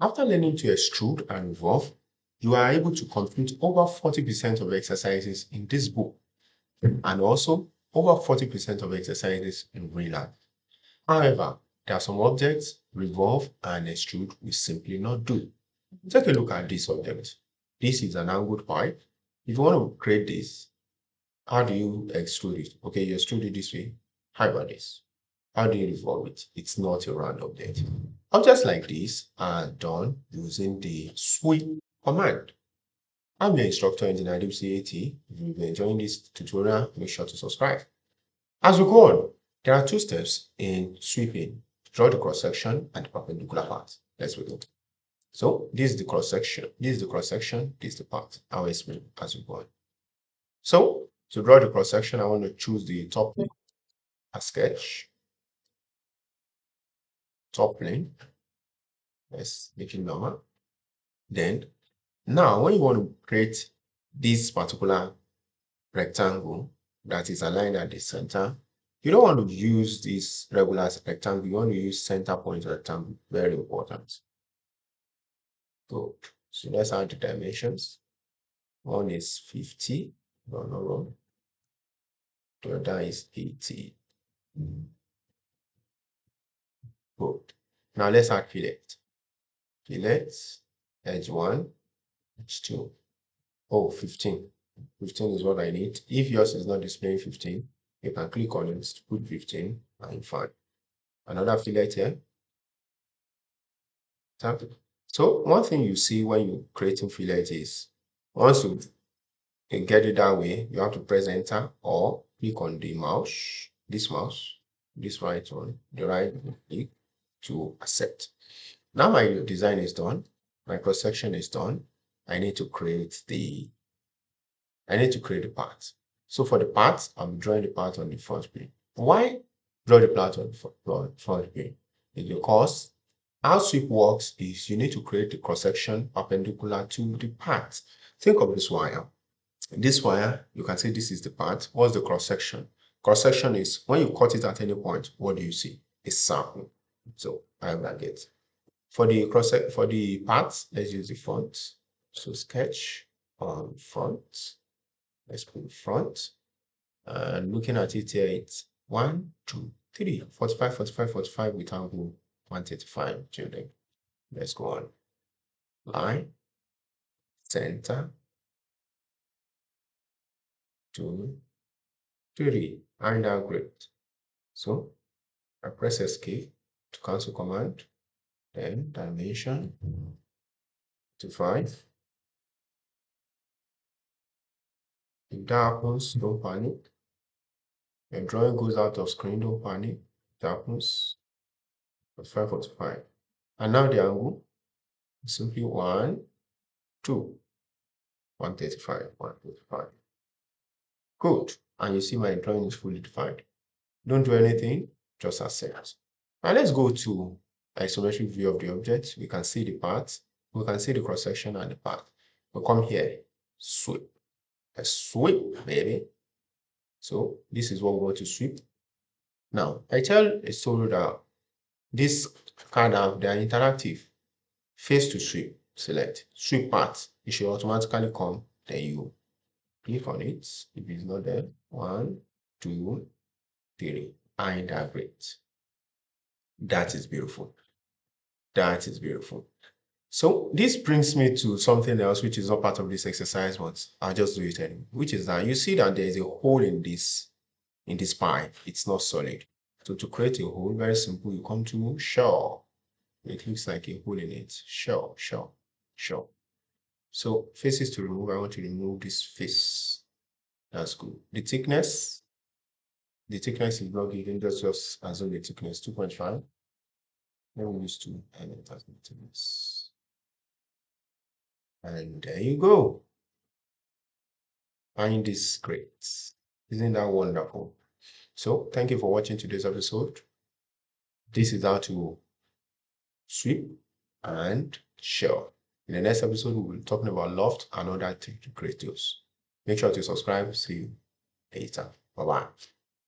After learning to extrude and revolve, you are able to complete over 40% of exercises in this book and also over 40% of exercises in real life. However, there are some objects, revolve and extrude, we simply not do. Take a look at this object. This is an angled pipe. If you want to create this, how do you extrude it? Okay, you extrude it this way. How about this? How do you revolve it? It's not a round object. Objects like this are done using the sweep command. I'm your instructor in the CAD. If you've been enjoying this tutorial, make sure to subscribe. As we go on, there are two steps in sweeping. Draw the cross-section and the perpendicular part. Let's begin. So this is the cross-section, this is the cross-section, this is the part. I'll explain as we go on. So to draw the cross-section, I want to choose the top plane, a sketch, top plane. Let's make it normal. Then now when you want to create this particular rectangle that is aligned at the center, you don't want to use this regular rectangle, you want to use center point rectangle. Very important. Good. So let's add the dimensions. One is 50, no, no, wrong. The other is 80. Good. Now let's add fillet. Fillet, edge 1, edge 2. Oh, 15. 15 is what I need. If yours is not displaying 15, you can click on it, put 15, and fine. Another fillet here. Tap. So one thing you see when you're creating fillet is once you get it that way, you have to press enter or click on the mouse, this right one, the right click to accept. Now my design is done, my cross section is done. I need to create the part. So for the part, I'm drawing the part on the front plane. Why draw the part on the front plane? It's because how sweep works is you need to create the cross section perpendicular to the part. Think of this wire. This wire, you can say this is the part. What's the cross section? Cross section is when you cut it at any point, what do you see? A circle. So I have that get. For the parts, let's use the front. So sketch on front. Let's put front. And looking at it here, it's 1, 2, 3, 45, 45, 45 with angle 135. Children. Let's go on. Line, center, 2, 3, and now great. So I press escape to cancel command, then dimension to 5. If that happens, don't panic. Your drawing goes out of screen, don't panic. It happens 45, 45. And now the angle is simply 1, 2, 135, 135. Good. And you see my drawing is fully defined. Don't do anything, just accept. Now let's go to isometric view of the object. We can see the parts, we can see the cross section and the part. We come here, sweep. A sweep, baby. So this is what we want to sweep. Now I tell a story that this card app, they are interactive. Face to sweep, select sweep part. It should automatically come. Then you click on it. If it's not there, 1, 2, 3, and that's great. That is beautiful. That is beautiful. So this brings me to something else which is not part of this exercise, but I'll just do it anyway, which is that you see that there is a hole in this pipe. It's not solid. So to create a hole, very simple, you come to show. It looks like a hole in it. Show. So faces to remove, I want to remove this face. That's good. The thickness is not given, just assume the thickness 2.5. Then we use 2 and it has the thickness. And there you go. Find this great. Isn't that wonderful? So thank you for watching today's episode. This is how to sweep and shell. In the next episode, we'll be talking about loft and other things to create those. Make sure to subscribe. See you later. Bye-bye.